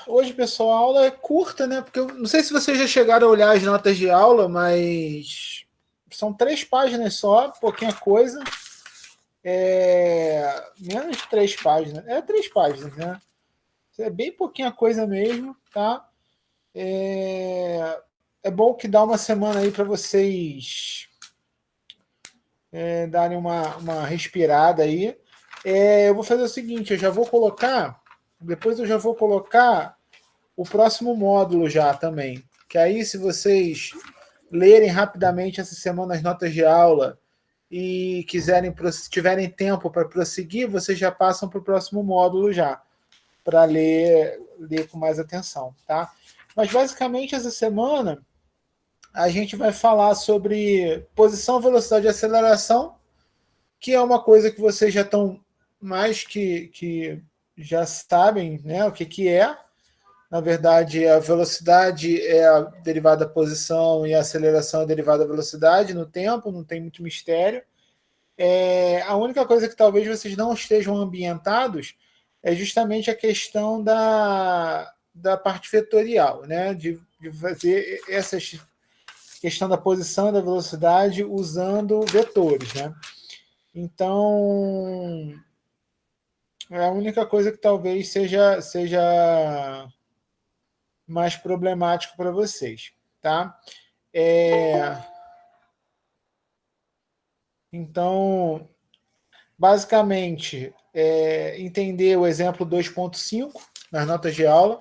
Hoje, pessoal, a aula é curta, né? Porque eu não sei se vocês já chegaram a olhar as notas de aula, mas são 3 páginas só, pouquinha coisa. Menos de 3 páginas. 3 páginas, né? É bem pouquinha coisa mesmo, tá? É bom que dá uma semana aí para vocês darem uma respirada aí. Eu vou fazer o seguinte, depois eu já vou colocar o próximo módulo já também. Que aí, se vocês lerem rapidamente essa semana as notas de aula e tiverem tempo para prosseguir, vocês já passam para o próximo módulo já, para ler com mais atenção, tá? Mas basicamente essa semana a gente vai falar sobre posição, velocidade e aceleração, que é uma coisa que vocês já estão mais que já sabem, né, o que é. Na verdade, a velocidade é a derivada da posição e a aceleração é a derivada da velocidade no tempo, não tem muito mistério. A única coisa que talvez vocês não estejam ambientados é justamente a questão da parte vetorial, né? De fazer essa questão da posição e da velocidade usando vetores, né? Então, é a única coisa que talvez seja mais problemático para vocês, tá? Então, basicamente, entender o exemplo 2.5 nas notas de aula.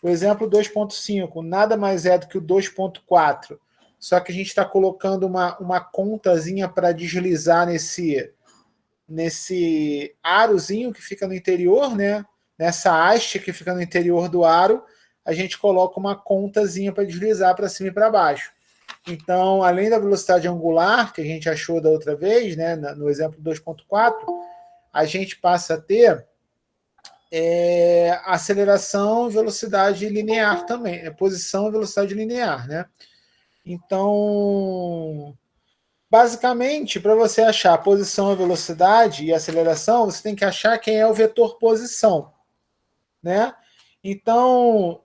O exemplo 2.5 nada mais é do que o 2.4, só que a gente está colocando uma contazinha para deslizar nesse arozinho que fica no interior, né? Nessa haste que fica no interior do aro, a gente coloca uma contazinha para deslizar para cima e para baixo. Então, além da velocidade angular, que a gente achou da outra vez, né, no exemplo 2.4, a gente passa a ter aceleração e velocidade linear também, posição e velocidade linear, né? Então, basicamente, para você achar a posição, a velocidade e a aceleração, você tem que achar quem é o vetor posição, né? Então,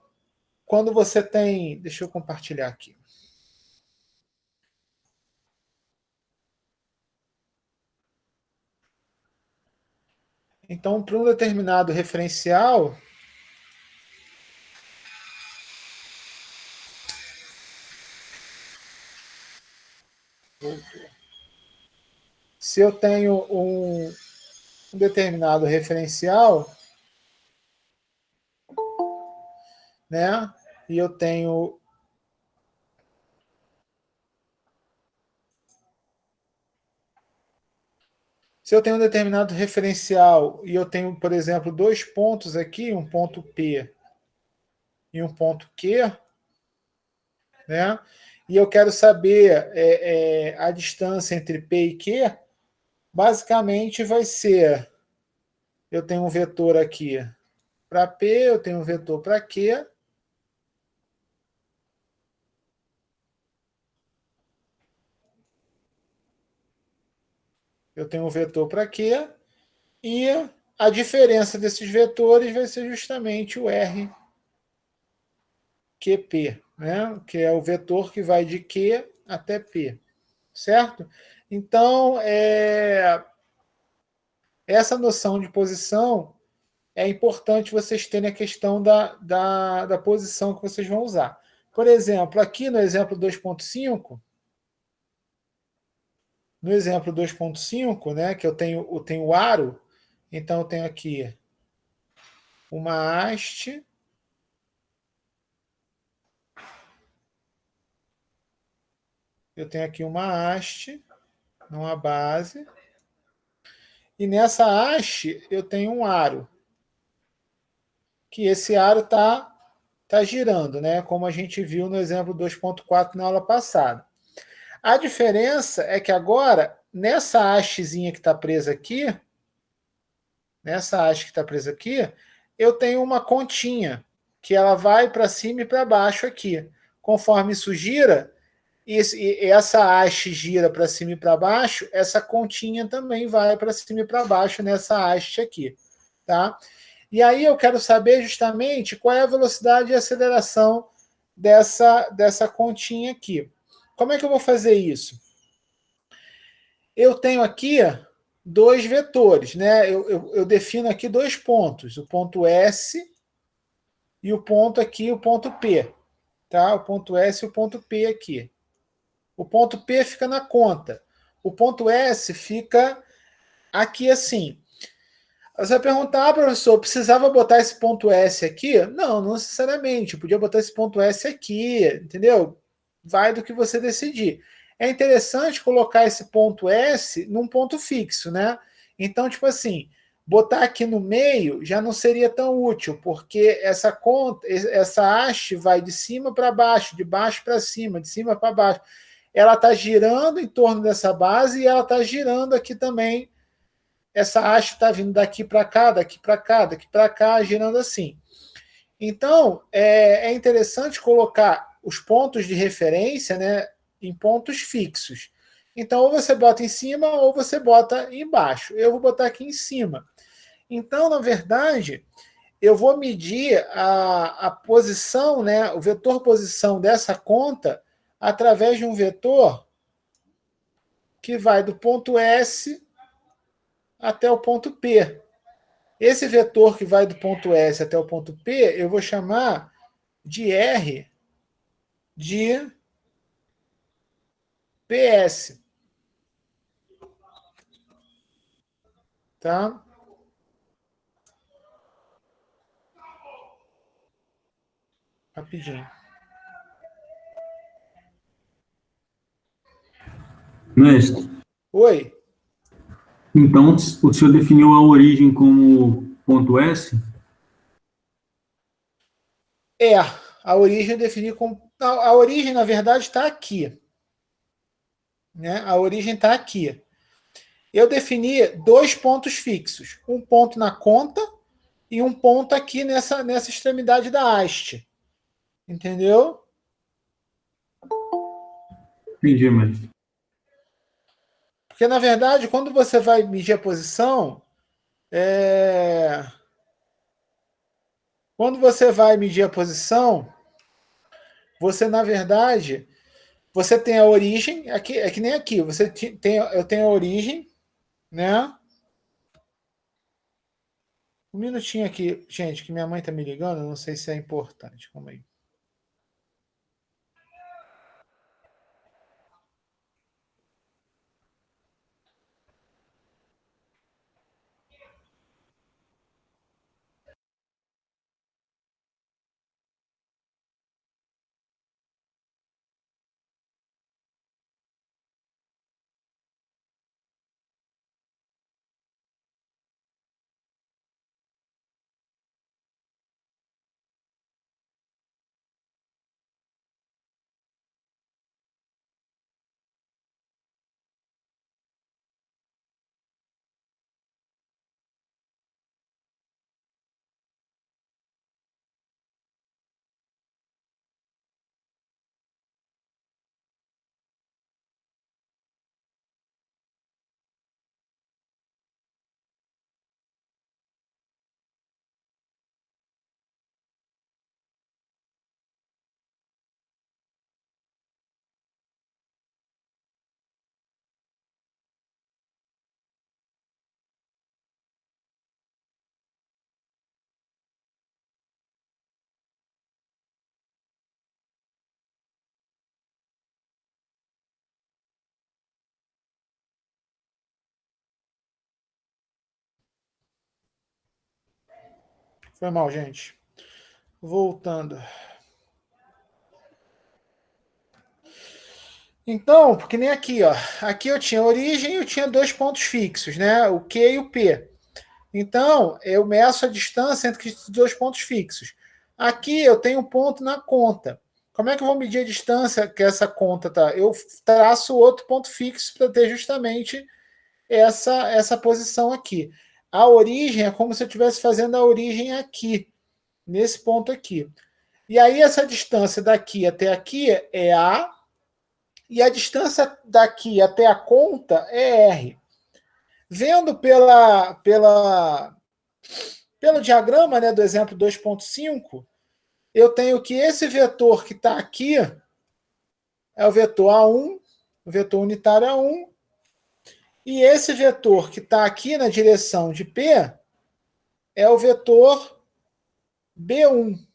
quando você tem... Deixa eu compartilhar aqui. Então, para um determinado referencial... Se eu tenho um determinado referencial, né? E eu tenho se eu tenho um determinado referencial e eu tenho, por exemplo, 2 pontos aqui, um ponto P e um ponto Q, né? E eu quero saber a distância entre P e Q, basicamente vai ser, eu tenho um vetor aqui para P, eu tenho um vetor para Q, eu tenho um vetor para Q, e a diferença desses vetores vai ser justamente o RQP, né? Que é o vetor que vai de Q até P, certo? Então, essa noção de posição é importante vocês terem a questão da posição que vocês vão usar. Por exemplo, aqui no exemplo 2.5, né, que eu tenho o aro, então eu tenho aqui uma haste, numa base, e nessa haste eu tenho um aro, que esse aro tá girando, né, como a gente viu no exemplo 2.4 na aula passada. A diferença é que agora, nessa hastezinha que está presa aqui, eu tenho uma continha, que ela vai para cima e para baixo aqui. Conforme isso gira, e essa haste gira para cima e para baixo, essa continha também vai para cima e para baixo nessa haste aqui. Tá? E aí eu quero saber justamente qual é a velocidade e aceleração dessa continha aqui. Como é que eu vou fazer isso? Eu tenho aqui dois vetores, né? Eu defino aqui dois pontos, o ponto S e o ponto aqui, o ponto P. Tá? O ponto S e o ponto P aqui. O ponto P fica na conta. O ponto S fica aqui assim. Você vai perguntar, professor, precisava botar esse ponto S aqui? Não, não necessariamente. Eu podia botar esse ponto S aqui, entendeu? Vai do que você decidir. É interessante colocar esse ponto S num ponto fixo, né? Então, tipo assim, botar aqui no meio já não seria tão útil, porque essa conta, essa haste vai de cima para baixo, de baixo para cima, de cima para baixo. Ela está girando em torno dessa base e ela está girando aqui também. Essa haste está vindo daqui para cá, daqui para cá, daqui para cá, girando assim. Então, é interessante colocar os pontos de referência, né, em pontos fixos. Então, ou você bota em cima ou você bota embaixo. Eu vou botar aqui em cima. Então, na verdade, eu vou medir a posição, né, o vetor posição dessa conta através de um vetor que vai do ponto S até o ponto P. Esse vetor que vai do ponto S até o ponto P, eu vou chamar de R de PS. Tá? Rapidinho. Mestre, Oi? então o senhor definiu a origem como ponto S? A origem eu defini como. A origem, na verdade, está aqui. Né? A origem está aqui. Eu defini dois pontos fixos. Um ponto na conta e um ponto aqui nessa extremidade da haste. Entendeu? Entendi, mestre. Porque, na verdade, quando você vai medir a posição, quando você vai medir a posição, você, na verdade, você tem a origem, aqui, é que nem aqui, eu tenho a origem, né? Um minutinho aqui, gente, que minha mãe tá me ligando, não sei se é importante. Calma aí. Foi mal, gente. Voltando. Então, porque nem aqui, ó. Aqui eu tinha origem e eu tinha dois pontos fixos, né? O Q e o P. Então, eu meço a distância entre esses dois pontos fixos. Aqui eu tenho um ponto na conta. Como é que eu vou medir a distância que essa conta tá? Eu traço outro ponto fixo para ter justamente essa posição aqui. A origem é como se eu estivesse fazendo a origem aqui, nesse ponto aqui. E aí essa distância daqui até aqui é A, E a distância daqui até a conta é R. Vendo pelo diagrama, né, do exemplo 2.5, eu tenho que esse vetor que está aqui é o vetor A1, o vetor unitário A1, e esse vetor que está aqui na direção de P é o vetor B1.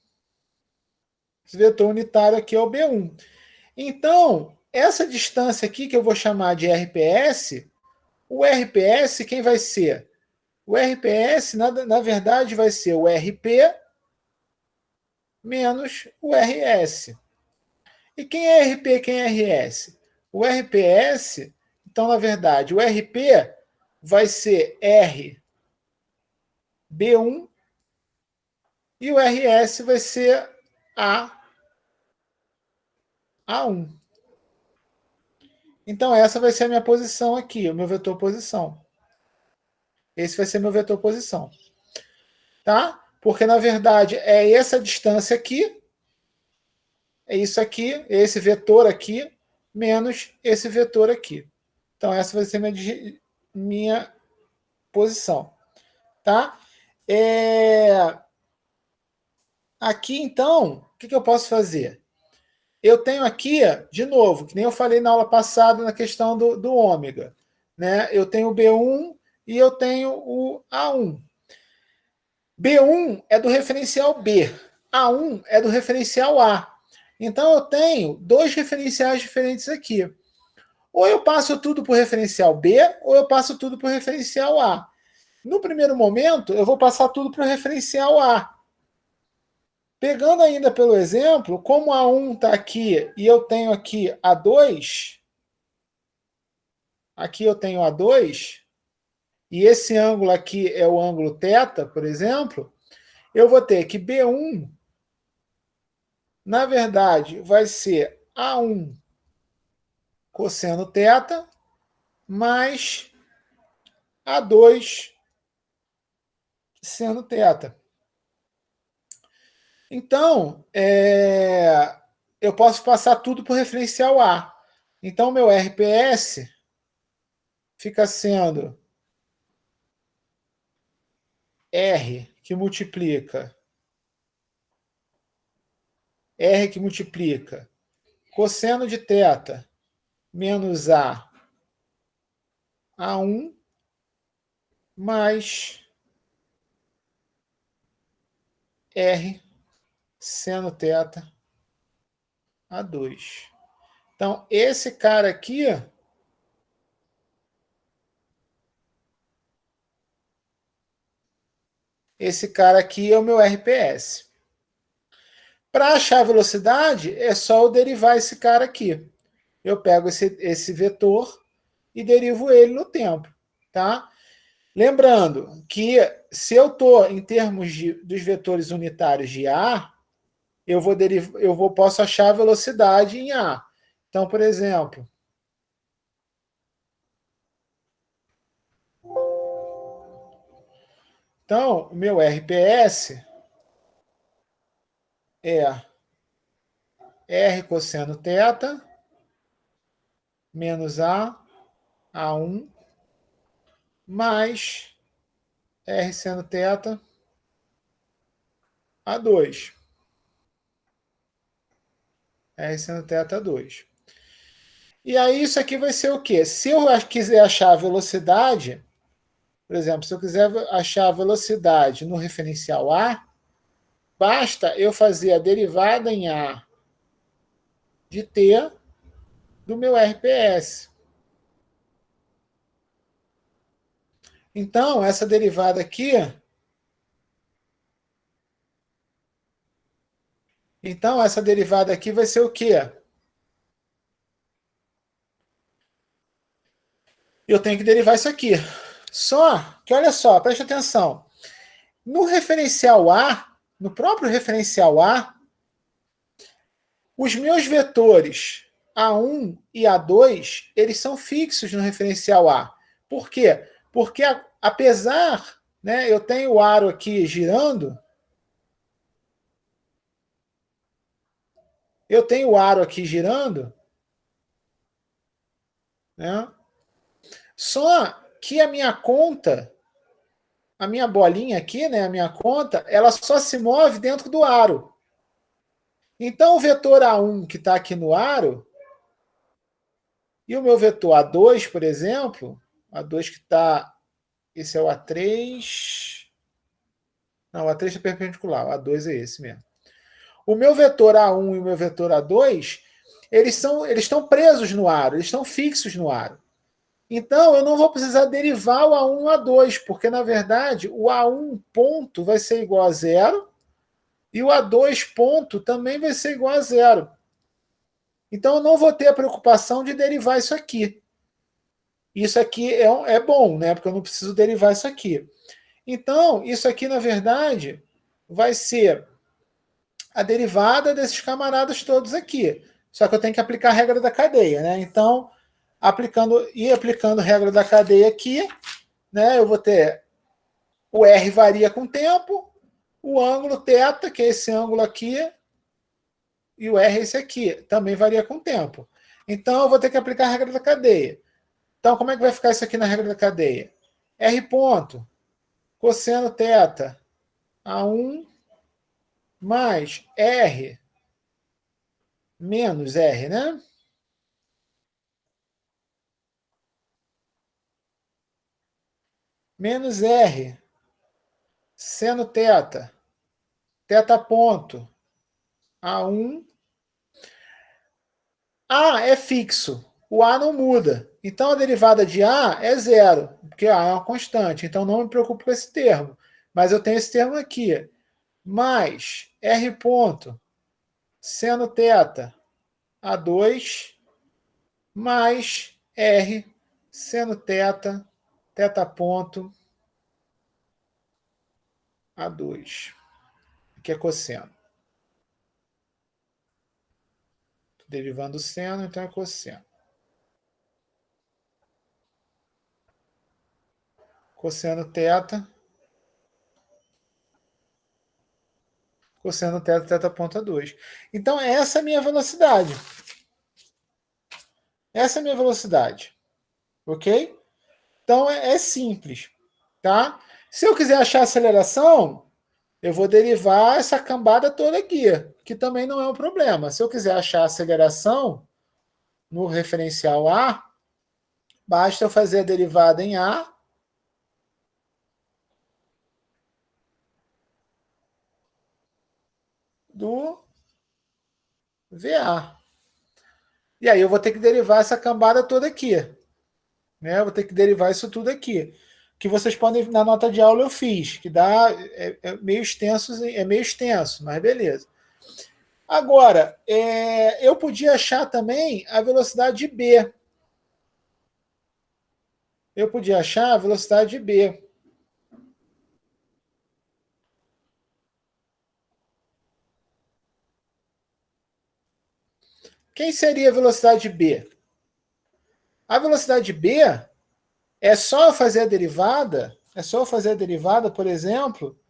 Esse vetor unitário aqui é o B1. Então, essa distância aqui, que eu vou chamar de RPS, o RPS quem vai ser? O RPS, na verdade, vai ser o RP menos o RS. E quem é RP, quem é RS? O RPS, então, na verdade, o RP vai ser RB1 e o RS vai ser A1. Então, essa vai ser a minha posição aqui, o meu vetor posição. Esse vai ser meu vetor posição. Tá? Porque, na verdade, é essa distância aqui, é isso aqui, esse vetor aqui, menos esse vetor aqui. Então, essa vai ser minha posição. Tá? Aqui, então, o que eu posso fazer? Eu tenho aqui, de novo, que nem eu falei na aula passada na questão do ômega. Né? Eu tenho o B1 e eu tenho o A1. B1 é do referencial B, A1 é do referencial A. Então, eu tenho dois referenciais diferentes aqui. Ou eu passo tudo para o referencial B, ou eu passo tudo para o referencial A. No primeiro momento, eu vou passar tudo para o referencial A. Pegando ainda pelo exemplo, como A1 está aqui e eu tenho aqui A2, aqui eu tenho A2, e esse ângulo aqui é o ângulo θ, por exemplo, eu vou ter que B1, na verdade, vai ser A1 cosseno θ mais A2 seno θ. Então, eu posso passar tudo para o referencial A. Então, meu RPS fica sendo R que multiplica cosseno de θ menos A1 mais R seno θ A2. Então, esse cara aqui, é o meu RPS. Para achar a velocidade, é só eu derivar esse cara aqui. Eu pego esse vetor e derivo ele no tempo. Tá? Lembrando que se eu estou em termos dos vetores unitários de A, posso achar a velocidade em A. Então, por exemplo, o meu RPS é R cosseno θ menos A1 mais R seno θ A2. R seno θ A2. E aí isso aqui vai ser o quê? Se eu quiser achar a velocidade, por exemplo, se eu quiser achar a velocidade no referencial A, basta eu fazer a derivada em A de T do meu RPS. Então, essa derivada aqui... Então, essa derivada aqui vai ser o quê? Eu tenho que derivar isso aqui. Só que, olha só, preste atenção. No referencial A, no próprio referencial A, os meus vetores A1 e A2, eles são fixos no referencial A. Por quê? Porque apesar, né, eu tenho o aro aqui girando, né? Só que a minha conta, a minha bolinha aqui, né, a minha conta, ela só se move dentro do aro. Então, o vetor A1 que está aqui no aro, e o meu vetor A2, por exemplo, A2 que está... Esse é o A3... Não, o A3 está perpendicular, o A2 é esse mesmo. O meu vetor A1 e o meu vetor A2, eles estão presos no aro, eles estão fixos no aro. Então, eu não vou precisar derivar o A1 e o A2, porque, na verdade, o A1 ponto vai ser igual a zero e o A2 ponto também vai ser igual a zero. Então, eu não vou ter a preocupação de derivar isso aqui. Isso aqui é bom, né? Porque eu não preciso derivar isso aqui. Então, isso aqui, na verdade, vai ser a derivada desses camaradas todos aqui. Só que eu tenho que aplicar a regra da cadeia, né? Então, aplicando a regra da cadeia aqui, né, eu vou ter o R varia com o tempo, o ângulo θ, que é esse ângulo aqui, e o R é esse aqui, também varia com o tempo. Então, eu vou ter que aplicar a regra da cadeia. Então, como é que vai ficar isso aqui na regra da cadeia? R ponto, cosseno θ, A1 mais R menos R, né? Menos R, seno θ, θ ponto, A1. A é fixo, o A não muda. Então a derivada de A é zero, porque A é uma constante. Então não me preocupo com esse termo. Mas eu tenho esse termo aqui. Mais R ponto, seno θ, A2, mais R, seno θ, θ ponto, A2. Aqui é cosseno. Derivando o seno, então é cosseno. Cosseno θ, cosseno θ, θ ponto A2. Então, essa é a minha velocidade. Essa é a minha velocidade. Ok? Então, é simples. Tá? Se eu quiser achar a aceleração, eu vou derivar essa cambada toda aqui, que também não é um problema. Se eu quiser achar a aceleração no referencial A, basta eu fazer a derivada em A do VA. E aí eu vou ter que derivar essa cambada toda aqui. Né? Eu vou ter que derivar isso tudo aqui. Que vocês podem, na nota de aula eu fiz, que dá, é meio extenso, mas beleza. Agora, eu podia achar também a velocidade B. Eu podia achar a velocidade B. Quem seria a velocidade B? A velocidade B é só eu fazer a derivada, por exemplo,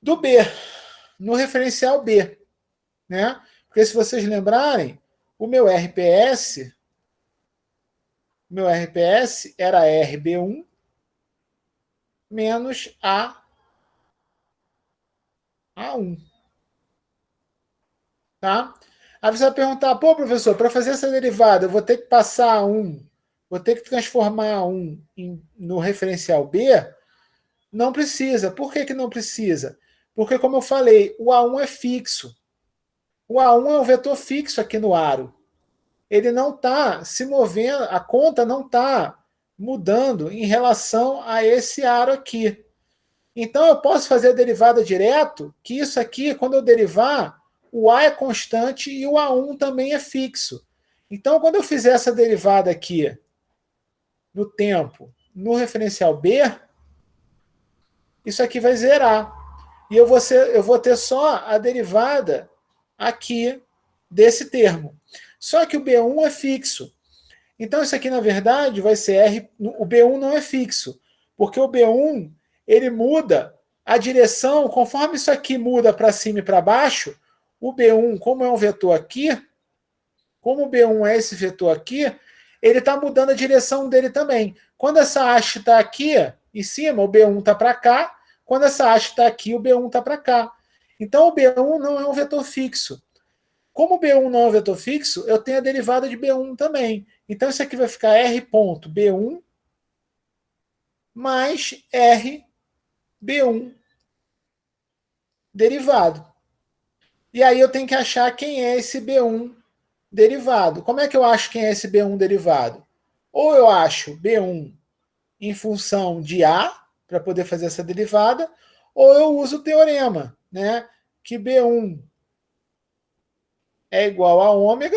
do B, no referencial B. Né? Porque se vocês lembrarem, o meu RPS era RB1 menos A1. Tá? Aí você vai perguntar, pô, professor, para fazer essa derivada, eu vou ter que passar A1, vou ter que transformar A1 no referencial B? Não precisa. Por que não precisa? Porque, como eu falei, o A1 é fixo. O A1 é um vetor fixo aqui no aro. Ele não está se movendo, a conta não está mudando em relação a esse aro aqui. Então, eu posso fazer a derivada direto, que isso aqui, quando eu derivar, o A é constante e o A1 também é fixo. Então, quando eu fizer essa derivada aqui no tempo, no referencial B, isso aqui vai zerar. E eu vou ter só a derivada aqui desse termo. Só que o B1 é fixo. Então, isso aqui, na verdade, vai ser R. O B1 não é fixo, porque o B1 ele muda a direção, conforme isso aqui muda para cima e para baixo, o B1, como é um vetor aqui, como o B1 é esse vetor aqui, ele está mudando a direção dele também. Quando essa haste está aqui em cima, o B1 está para cá. Quando essa haste está aqui, o B1 está para cá. Então, o B1 não é um vetor fixo. Como o B1 não é um vetor fixo, eu tenho a derivada de B1 também. Então, isso aqui vai ficar R ponto B1 mais R B1 derivado. E aí eu tenho que achar quem é esse B1 derivado. Como é que eu acho quem é esse B1 derivado? Ou eu acho B1 em função de A, para poder fazer essa derivada, ou eu uso o teorema, né? Que B1 é igual a ômega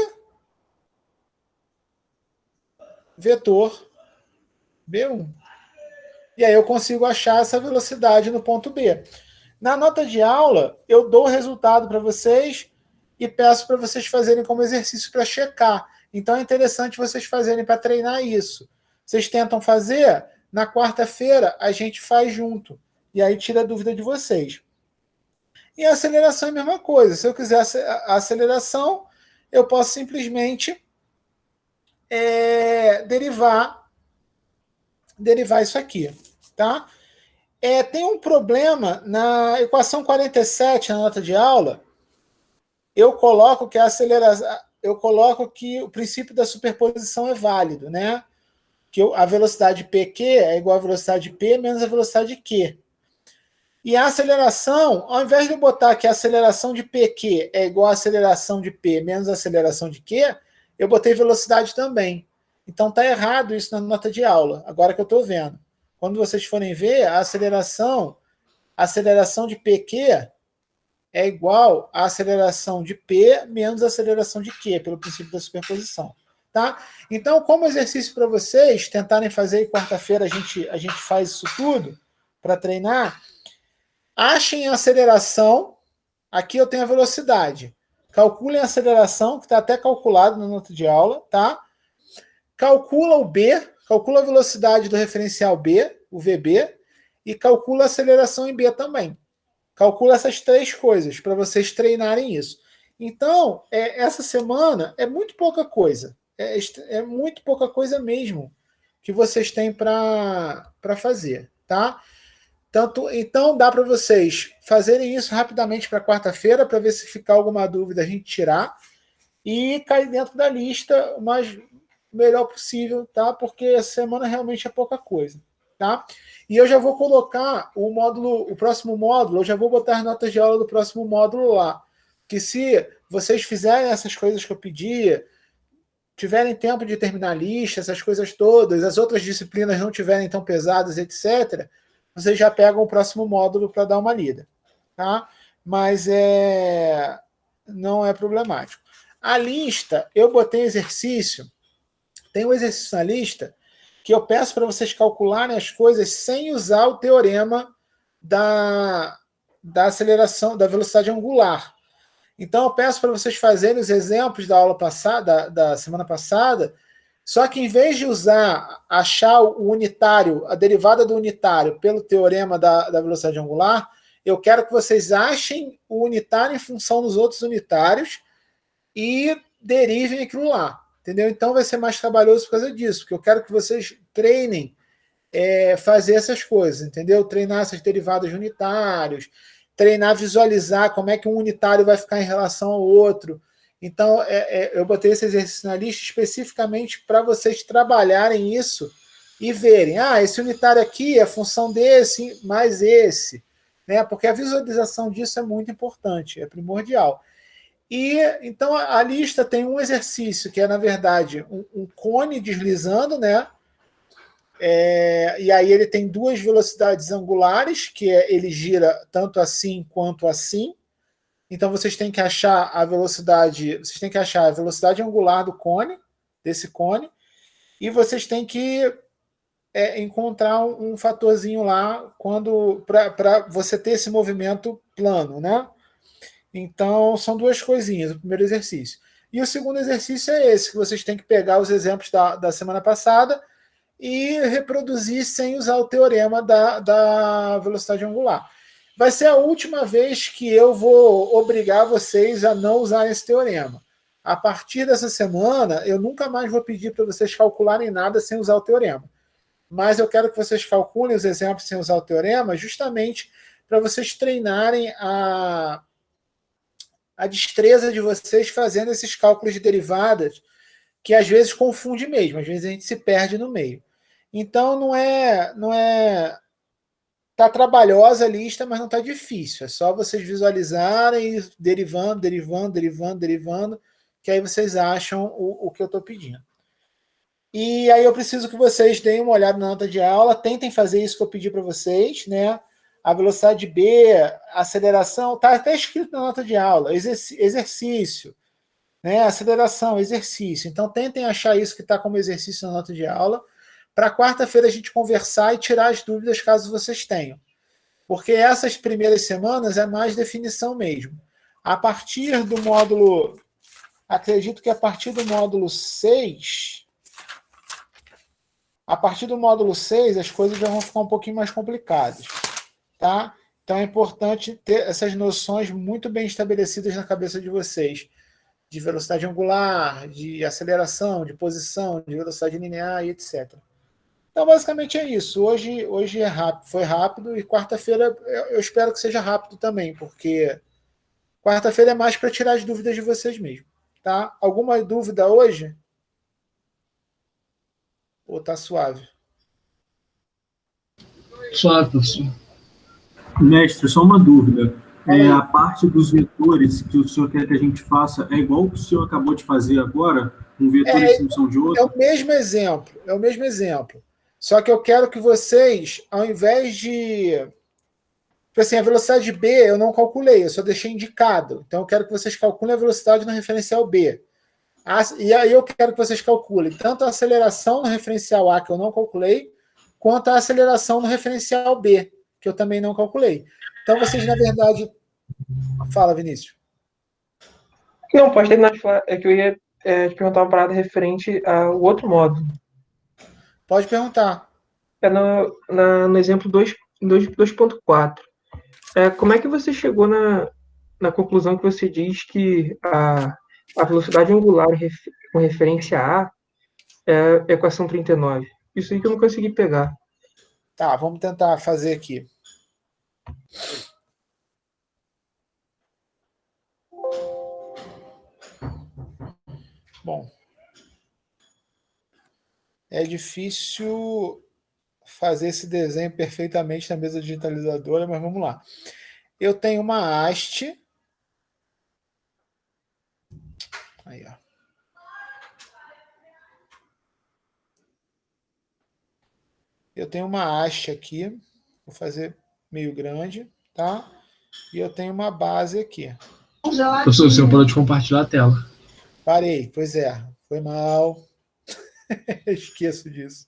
vetor B1. E aí eu consigo achar essa velocidade no ponto B. Na nota de aula, eu dou o resultado para vocês e peço para vocês fazerem como exercício para checar. Então é interessante vocês fazerem para treinar isso. Vocês tentam fazer, na quarta-feira a gente faz junto. E aí tira a dúvida de vocês. E a aceleração é a mesma coisa. Se eu quiser a aceleração, eu posso simplesmente derivar isso aqui. Tá? Tem um problema na equação 47, na nota de aula, eu coloco que o princípio da superposição é válido, né? Que a velocidade PQ é igual à velocidade P menos a velocidade Q. E a aceleração, ao invés de eu botar que a aceleração de PQ é igual à aceleração de P menos a aceleração de Q, eu botei velocidade também. Então tá errado isso na nota de aula, agora que eu estou vendo. Quando vocês forem ver, a aceleração de PQ é igual à aceleração de P menos a aceleração de Q, pelo princípio da superposição. Tá? Então, como exercício para vocês tentarem fazer, e quarta-feira a gente faz isso tudo para treinar, achem a aceleração, aqui eu tenho a velocidade. Calculem a aceleração, que está até calculado na nota de aula, tá? Calcula o B, calcula a velocidade do referencial B, o VB, e calcula a aceleração em B também. Calcula essas três coisas para vocês treinarem isso. Então, essa semana é muito pouca coisa. É muito pouca coisa mesmo que vocês têm para fazer, tá? Então, dá para vocês fazerem isso rapidamente para quarta-feira, para ver se ficar alguma dúvida a gente tirar e cair dentro da lista o mais melhor possível, tá? Porque essa semana realmente é pouca coisa, tá? E eu já vou colocar o próximo módulo, eu já vou botar as notas de aula do próximo módulo lá. Que se vocês fizerem essas coisas que eu pedi, tiverem tempo de terminar a lista, essas coisas todas, as outras disciplinas não tiverem tão pesadas, etc., vocês já pegam o próximo módulo para dar uma lida, tá? Mas não é problemático. A lista, eu botei exercício, tem um exercício na lista que eu peço para vocês calcularem as coisas sem usar o teorema da aceleração, da velocidade angular. Então, eu peço para vocês fazerem os exemplos da aula passada, da semana passada, só que em vez de achar o unitário, a derivada do unitário pelo teorema da velocidade angular, eu quero que vocês achem o unitário em função dos outros unitários e derivem aquilo lá. Entendeu? Então vai ser mais trabalhoso por causa disso, porque eu quero que vocês treinem fazer essas coisas, entendeu? Treinar essas derivadas de unitários, treinar, visualizar como é que um unitário vai ficar em relação ao outro. Então, eu botei esse exercício na lista especificamente para vocês trabalharem isso e verem, esse unitário aqui é função desse mais esse, né? Porque a visualização disso é muito importante, é primordial. E então a lista tem um exercício que é, na verdade, um cone deslizando, né? E aí ele tem duas velocidades angulares, que ele gira tanto assim quanto assim. Então vocês têm que achar a velocidade, angular do cone, desse cone, e vocês têm que encontrar um fatorzinho lá para você ter esse movimento plano, né? Então, são duas coisinhas, o primeiro exercício. E o segundo exercício é esse, que vocês têm que pegar os exemplos da semana passada e reproduzir sem usar o teorema da velocidade angular. Vai ser a última vez que eu vou obrigar vocês a não usar esse teorema. A partir dessa semana, eu nunca mais vou pedir para vocês calcularem nada sem usar o teorema. Mas eu quero que vocês calculem os exemplos sem usar o teorema, justamente para vocês treinarem a destreza de vocês fazendo esses cálculos de derivadas, que às vezes confunde mesmo, às vezes a gente se perde no meio. Então tá trabalhosa a lista, mas não tá difícil. É só vocês visualizarem e derivando, que aí vocês acham o que eu estou pedindo. E aí eu preciso que vocês deem uma olhada na nota de aula, tentem fazer isso que eu pedi para vocês, né? A velocidade B, a aceleração, está até escrito na nota de aula, exercício, né? Aceleração, exercício. Então tentem achar isso que está como exercício na nota de aula, para quarta-feira a gente conversar e tirar as dúvidas caso vocês tenham. Porque essas primeiras semanas é mais definição mesmo. A partir do módulo, acredito que a partir do módulo 6... A partir do módulo 6, as coisas já vão ficar um pouquinho mais complicadas, tá? Então é importante ter essas noções muito bem estabelecidas na cabeça de vocês, de velocidade angular, de aceleração, de posição, de velocidade linear e etc. Então, basicamente é isso. Hoje é rápido, foi rápido, e quarta-feira eu espero que seja rápido também, porque quarta-feira é mais para tirar as dúvidas de vocês mesmo, tá? Alguma dúvida hoje? Ou tá suave? Suave, professor. Mestre, só uma dúvida. A parte dos vetores que o senhor quer que a gente faça é igual o que o senhor acabou de fazer agora? Um vetor em função de outro? É o mesmo exemplo. Só que eu quero que vocês, ao invés de... Tipo assim, a velocidade B eu não calculei, eu só deixei indicado. Então eu quero que vocês calculem a velocidade no referencial B. E aí eu quero que vocês calculem tanto a aceleração no referencial A, que eu não calculei, quanto a aceleração no referencial B, que eu também não calculei. Então vocês, na verdade... Fala, Vinícius. Não, pode terminar de falar. É que eu ia te perguntar uma parada referente ao outro módulo. Pode perguntar. É no exemplo 2.4. Como é que você chegou na conclusão que você diz que a velocidade angular com referência a A é a equação 39? Isso aí que eu não consegui pegar. Tá, vamos tentar fazer aqui. Bom, é difícil fazer esse desenho perfeitamente na mesa digitalizadora, mas vamos lá. Eu tenho uma haste. Aí, ó. Eu tenho uma haste aqui. Vou fazer meio grande, tá? E eu tenho uma base aqui. Professor, o senhor pode compartilhar a tela. Parei, pois é. Foi mal. Esqueço disso.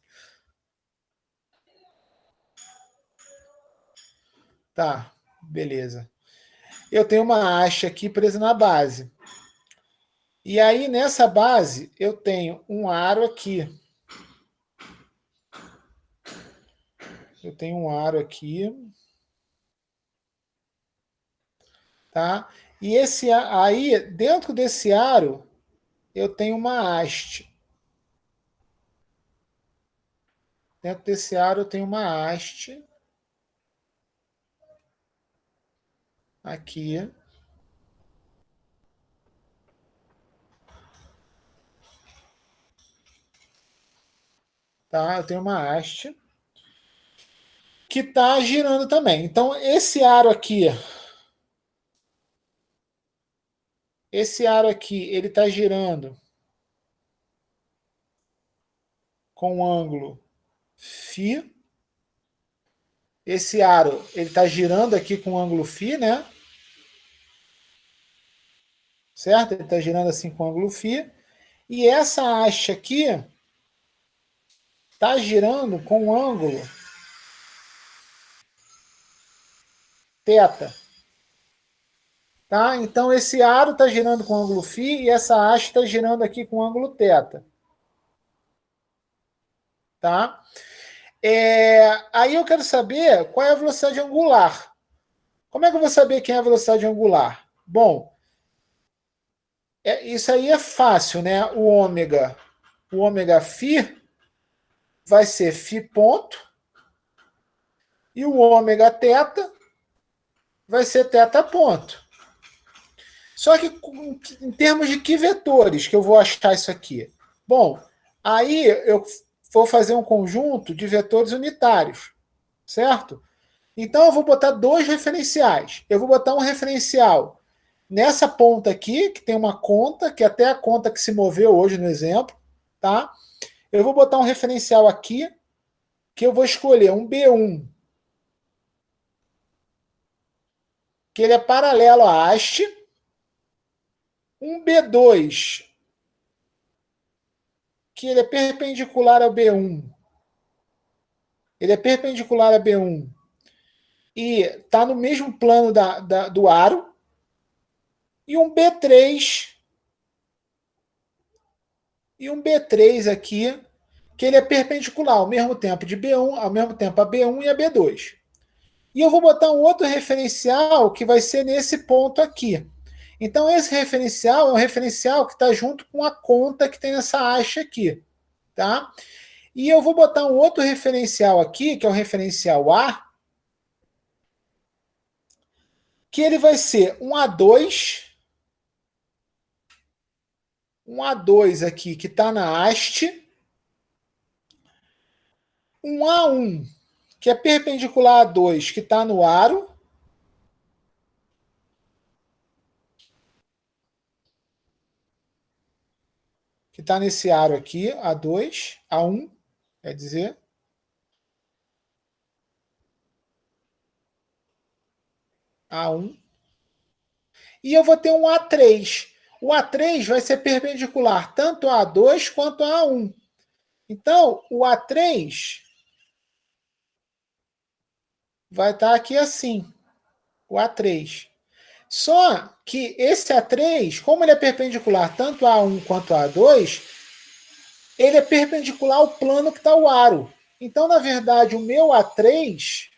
Tá, beleza. Eu tenho uma haste aqui presa na base. E aí, nessa base, eu tenho um aro aqui. Eu tenho um aro aqui. Tá? E aí, dentro desse aro, eu tenho uma haste. Dentro desse aro, eu tenho uma haste. Aqui. Tá? Eu tenho uma haste que está girando também. Então, esse aro aqui, ele está girando com ângulo φ. Esse aro, ele está girando aqui com ângulo φ, né? Certo? Ele está girando assim com ângulo φ. E essa haste aqui está girando com ângulo θ. Tá? Então, esse aro está girando com ângulo φ e essa haste está girando aqui com ângulo θ. Tá? Aí eu quero saber qual é a velocidade angular. Como é que eu vou saber quem é a velocidade angular? Bom, Isso aí é fácil, né? O ômega φ vai ser φ ponto e o ômega θ vai ser θ ponto. Só que em termos de que vetores que eu vou achar isso aqui? Bom, aí eu vou fazer um conjunto de vetores unitários, certo? Então eu vou botar dois referenciais. Eu vou botar um referencial nessa ponta aqui, que tem uma conta, que é até a conta que se moveu hoje no exemplo, tá? Eu vou botar um referencial aqui, que eu vou escolher um B1, que ele é paralelo à haste, um B2, que ele é perpendicular ao B1, ele é perpendicular a B1 e está no mesmo plano do aro, e um B3 aqui, que ele é perpendicular ao mesmo tempo de B1, ao mesmo tempo a B1 e a B2. E eu vou botar um outro referencial que vai ser nesse ponto aqui. Então esse referencial é um referencial que está junto com a conta que tem nessa haste aqui, tá? E eu vou botar um outro referencial aqui, que é o referencial A, que ele vai ser um A2 aqui que está na haste, um A1 que é perpendicular a 2 que está no aro, que está nesse aro aqui, A2, A1, quer dizer. A1. E eu vou ter um A3. O A3 vai ser perpendicular tanto a A2 quanto a A1. Então, o A3 vai estar aqui assim, o A3. Só que esse A3, como ele é perpendicular tanto a A1 quanto a A2, ele é perpendicular ao plano que está o aro. Então, na verdade, o meu A3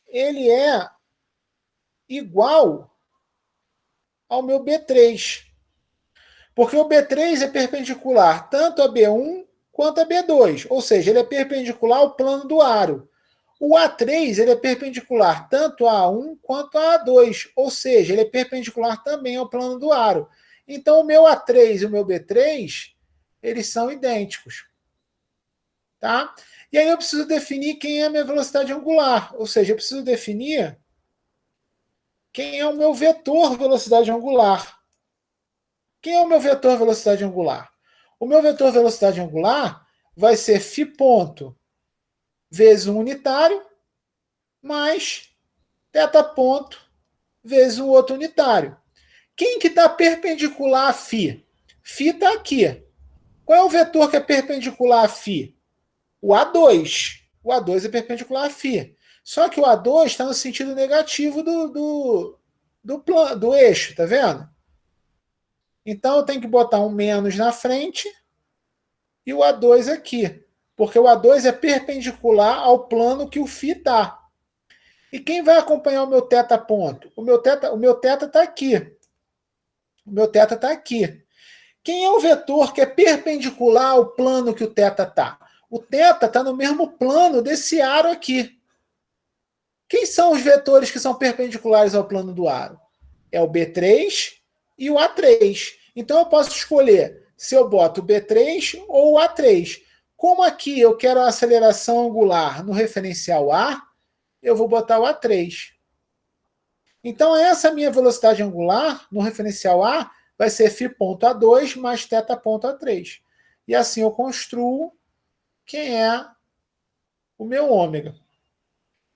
ele é igual ao meu B3. Porque o B3 é perpendicular tanto a B1 quanto a B2. Ou seja, ele é perpendicular ao plano do aro. O A3 ele é perpendicular tanto a A1 quanto a A2. Ou seja, ele é perpendicular também ao plano do aro. Então, o meu A3 e o meu B3, eles são idênticos. Tá? E aí eu preciso definir quem é a minha velocidade angular. Ou seja, eu preciso definir quem é o meu vetor velocidade angular. Quem é o meu vetor velocidade angular? O meu vetor velocidade angular vai ser φ ponto vezes um unitário mais θ ponto vezes um outro unitário. Quem que está perpendicular a φ? Φ está aqui. Qual é o vetor que é perpendicular a φ? O A2. O A2 é perpendicular a φ. Só que o A2 está no sentido negativo do eixo, tá vendo? Então eu tenho que botar um menos na frente e o A2 aqui. Porque o A2 é perpendicular ao plano que o φ está. E quem vai acompanhar o meu θ ponto? O meu θ está aqui. O meu θ está aqui. Quem é o vetor que é perpendicular ao plano que o θ está? O θ está no mesmo plano desse aro aqui. Quem são os vetores que são perpendiculares ao plano do aro? É o B3 e o A3. Então eu posso escolher se eu boto o B3 ou o A3. Como aqui eu quero a aceleração angular no referencial A, eu vou botar o A3. Então essa minha velocidade angular no referencial A vai ser φ ponto A2 mais θ ponto A3. E assim eu construo quem é o meu ômega.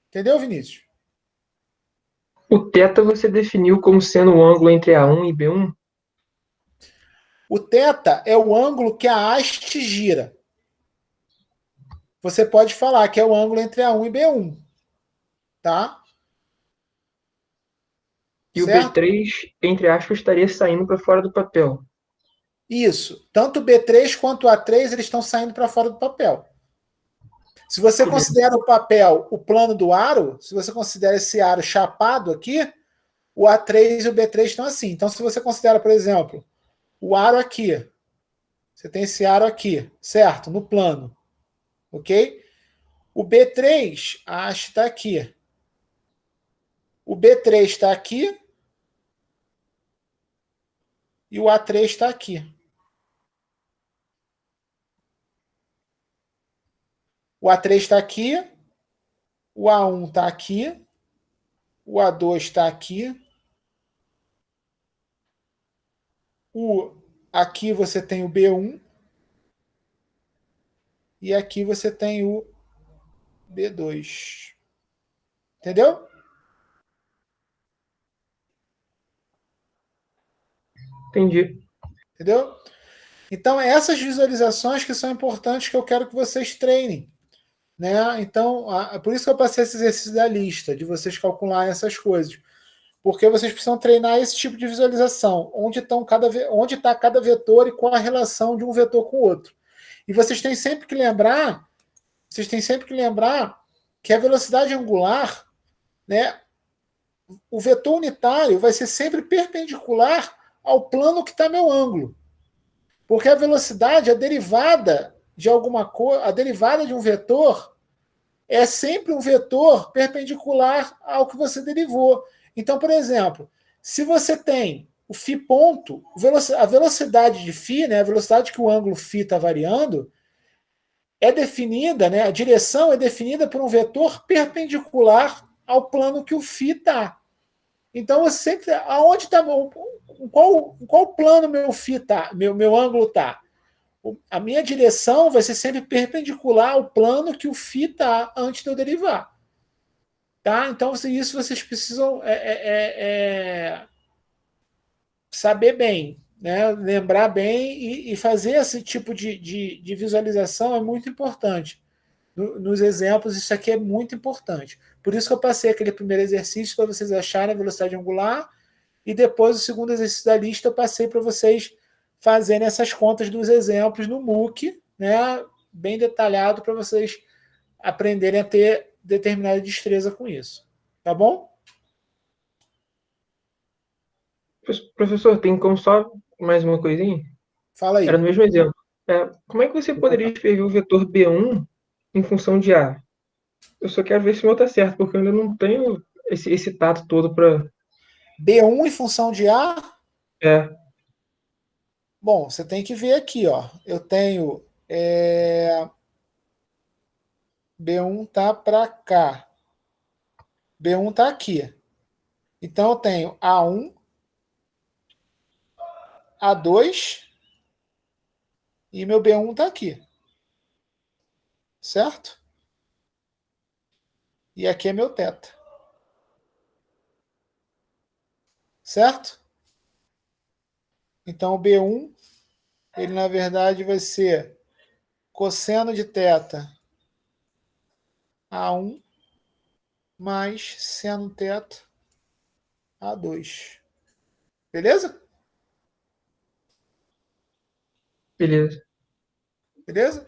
Entendeu, Vinícius? O θ você definiu como sendo o ângulo entre A1 e B1? O θ é o ângulo que a haste gira. Você pode falar que é o ângulo entre A1 e B1. Tá? E certo? o B3, entre aspas, estaria saindo para fora do papel. Isso. Tanto o B3 quanto o A3 eles estão saindo para fora do papel. Se você considera o papel o plano do aro, se você considera esse aro chapado aqui, o A3 e o B3 estão assim. Então, se você considera, por exemplo, o aro aqui. Você tem esse aro aqui, certo? No plano. Ok? O B3, a haste está aqui. O B3 está aqui. E o A3 está aqui. O A3 está aqui. O A1 está aqui. O A2 está aqui. Aqui você tem o B1. E aqui você tem o B2. Entendeu? Entendi. Entendeu? Então, essas visualizações que são importantes que eu quero que vocês treinem. Né? Então, por isso que eu passei esse exercício da lista, de vocês calcularem essas coisas. Porque vocês precisam treinar esse tipo de visualização. Onde está cada vetor e qual a relação de um vetor com o outro. E vocês têm sempre que lembrar que a velocidade angular, né, o vetor unitário vai ser sempre perpendicular ao plano que está meu ângulo. Porque a velocidade, a derivada de alguma coisa, a derivada de um vetor é sempre um vetor perpendicular ao que você derivou. Então, por exemplo, se você tem o φ ponto, a velocidade de φ, né, a velocidade que o ângulo φ está variando, é definida, né, a direção é definida por um vetor perpendicular ao plano que o φ está. Então, você sempre, aonde está, em qual plano meu φ está, meu ângulo está? A minha direção vai ser sempre perpendicular ao plano que o φ está antes de eu derivar. Tá? Então, isso vocês precisam saber bem, né? Lembrar bem e fazer esse tipo de visualização é muito importante. Nos exemplos, isso aqui é muito importante. Por isso que eu passei aquele primeiro exercício para vocês acharem a velocidade angular e depois o segundo exercício da lista eu passei para vocês fazerem essas contas dos exemplos no MOOC, né? Bem detalhado para vocês aprenderem a ter determinada destreza com isso. Tá bom? Professor, tem como só mais uma coisinha? Fala aí. Era no mesmo exemplo. Como é que você poderia escrever o vetor B1 em função de A? Eu só quero ver se o meu está certo, porque eu ainda não tenho esse tato todo para... B1 em função de A? É. Bom, você tem que ver aqui, ó. Eu tenho... B1 tá para cá. B1 tá aqui. Então eu tenho A1, A2 e meu B1 tá aqui. Certo? E aqui é meu θ. Certo? Então o B1, ele na verdade vai ser cosseno de θ A1 mais seno θ A2. Beleza? Beleza. Beleza?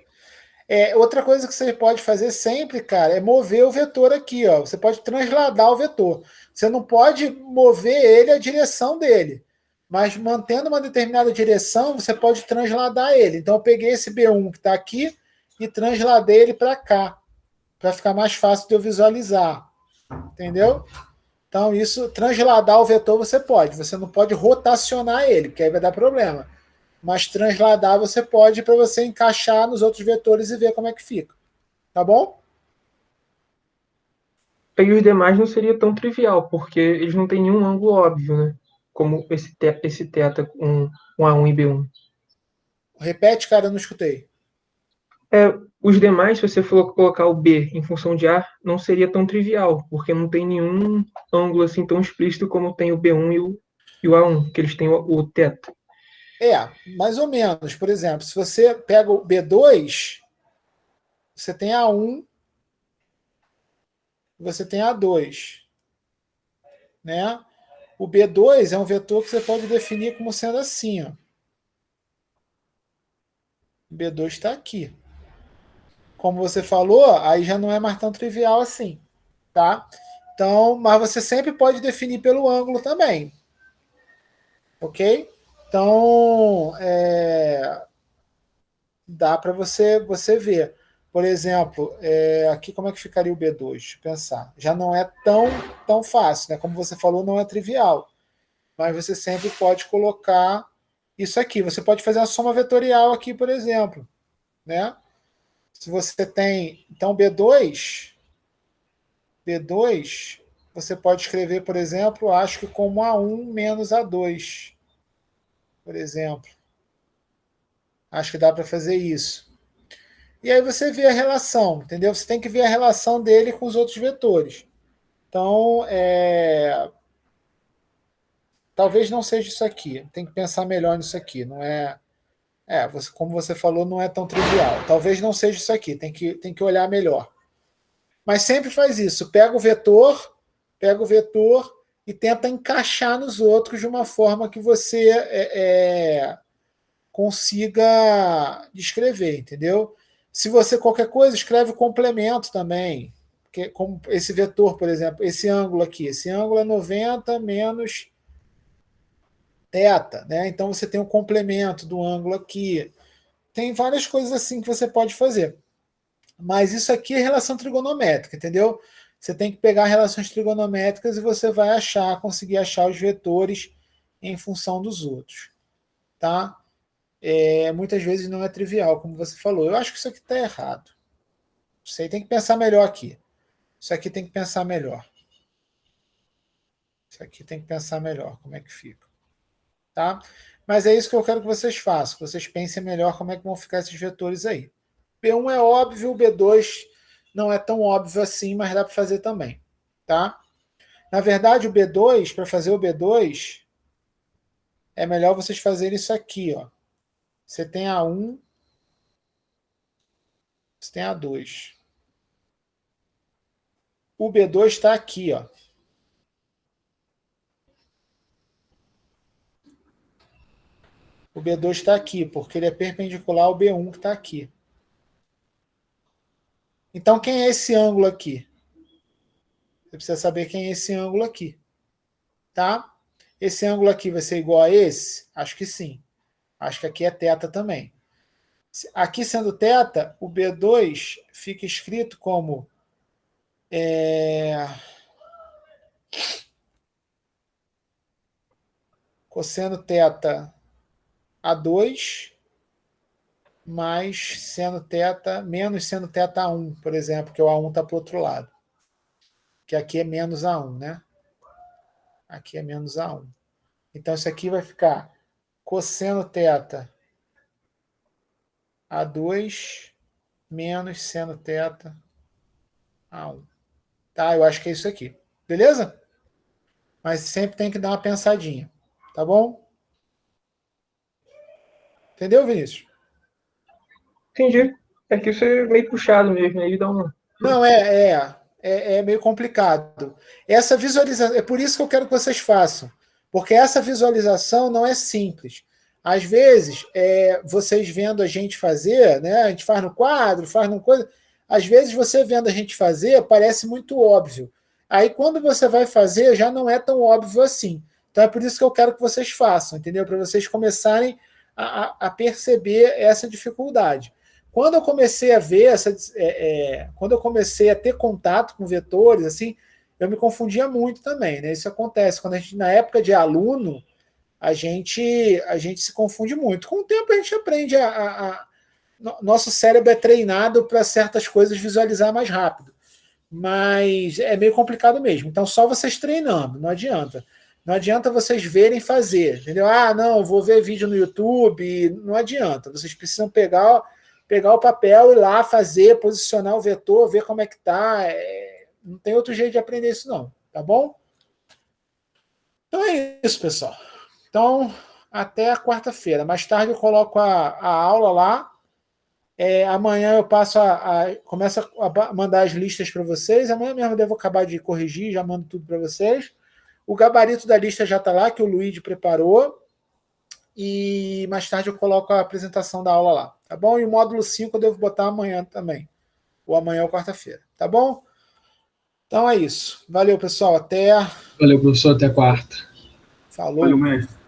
Outra coisa que você pode fazer sempre, cara, é mover o vetor aqui, ó. Você pode transladar o vetor. Você não pode mover ele a direção dele, mas mantendo uma determinada direção, você pode transladar ele. Então eu peguei esse B1 que está aqui e transladei ele para cá, para ficar mais fácil de eu visualizar. Entendeu? Então isso, transladar o vetor você não pode rotacionar ele, porque aí vai dar problema. Mas transladar você pode para você encaixar nos outros vetores e ver como é que fica. Tá bom? E os demais não seria tão trivial, porque eles não têm nenhum ângulo óbvio, né? Como esse θ com A1 e B1. Repete, cara, eu não escutei. Os demais, se você for colocar o B em função de A, não seria tão trivial, porque não tem nenhum ângulo assim tão explícito como tem o B1 e o A1, que eles têm o θ. Mais ou menos. Por exemplo, se você pega o B2, você tem A1 e você tem A2. Né? O B2 é um vetor que você pode definir como sendo assim. Ó. O B2 está aqui. Como você falou, aí já não é mais tão trivial assim. Tá? Então, mas você sempre pode definir pelo ângulo também. Ok? Então, dá para você ver. Por exemplo, aqui como é que ficaria o B2? Deixa eu pensar. Já não é tão fácil, né? Como você falou, não é trivial. Mas você sempre pode colocar isso aqui. Você pode fazer uma soma vetorial aqui, por exemplo. Né? Se você tem, então, B2, você pode escrever, por exemplo, acho que como A1 menos A2, por exemplo. Acho que dá para fazer isso. E aí você vê a relação, entendeu? Você tem que ver a relação dele com os outros vetores. Então, talvez não seja isso aqui. Tem que pensar melhor nisso aqui. Não é... como você falou, não é tão trivial. Talvez não seja isso aqui. Tem que olhar melhor. Mas sempre faz isso. Pega o vetor e tenta encaixar nos outros de uma forma que você consiga descrever, entendeu? Se você qualquer coisa, escreve o complemento também. Porque, como esse vetor, por exemplo, esse ângulo aqui, esse ângulo é 90 menos θ, né? Então você tem o complemento do ângulo aqui. Tem várias coisas assim que você pode fazer. Mas isso aqui é relação trigonométrica, entendeu? Você tem que pegar relações trigonométricas e você vai conseguir achar os vetores em função dos outros. Tá? Muitas vezes não é trivial, como você falou. Eu acho que isso aqui está errado. Você tem que pensar melhor aqui. Isso aqui tem que pensar melhor. Isso aqui tem que pensar melhor, como é que fica. Tá? Mas é isso que eu quero que vocês façam, que vocês pensem melhor como é que vão ficar esses vetores aí. B1 é óbvio, o B2 não é tão óbvio assim, mas dá para fazer também. Tá? Na verdade, o B2, para fazer o B2, é melhor vocês fazerem isso aqui. Ó. Você tem A1, você tem A2. O B2 está aqui. Ó. O B2 está aqui, porque ele é perpendicular ao B1 que está aqui. Então, quem é esse ângulo aqui? Você precisa saber quem é esse ângulo aqui. Tá? Esse ângulo aqui vai ser igual a esse? Acho que sim. Acho que aqui é θ também. Aqui sendo θ, o B2 fica escrito como cosseno θ A2 mais seno θ menos seno θ A1, por exemplo, que o A1 está para o outro lado. Que aqui é menos A1, né? Aqui é menos A1. Então, isso aqui vai ficar cosseno θ A2 menos seno θ A1. Tá? Eu acho que é isso aqui. Beleza? Mas sempre tem que dar uma pensadinha. Tá bom? Entendeu, Vinícius? Entendi. É que isso é meio puxado mesmo, aí dá uma... Não, é meio complicado. Essa visualização, é por isso que eu quero que vocês façam, porque essa visualização não é simples. Às vezes, vocês vendo a gente fazer, né, a gente faz no quadro, faz numa coisa, às vezes você vendo a gente fazer, parece muito óbvio. Aí, quando você vai fazer, já não é tão óbvio assim. Então, é por isso que eu quero que vocês façam, entendeu? Para vocês começarem a perceber essa dificuldade. Quando eu comecei a ver quando eu comecei a ter contato com vetores, assim, eu me confundia muito também, né? Isso acontece quando a gente, na época de aluno, a gente se confunde muito. Com o tempo a gente aprende nosso cérebro é treinado para certas coisas visualizar mais rápido, mas é meio complicado mesmo. Então só vocês treinando, não adianta. Não adianta vocês verem fazer, entendeu? Ah, não, eu vou ver vídeo no YouTube, não adianta. Vocês precisam pegar o papel e ir lá fazer, posicionar o vetor, ver como é que tá. Não tem outro jeito de aprender isso não, tá bom? Então é isso, pessoal. Então, até quarta-feira. Mais tarde eu coloco a aula lá. Amanhã eu começo a mandar as listas para vocês. Amanhã mesmo eu devo acabar de corrigir, já mando tudo para vocês. O gabarito da lista já está lá, que o Luigi preparou. E mais tarde eu coloco a apresentação da aula lá, tá bom? E o módulo 5 eu devo botar amanhã também. Ou amanhã ou quarta-feira, tá bom? Então é isso. Valeu, pessoal. Até. Valeu, professor. Até quarta. Falou. Valeu, mestre.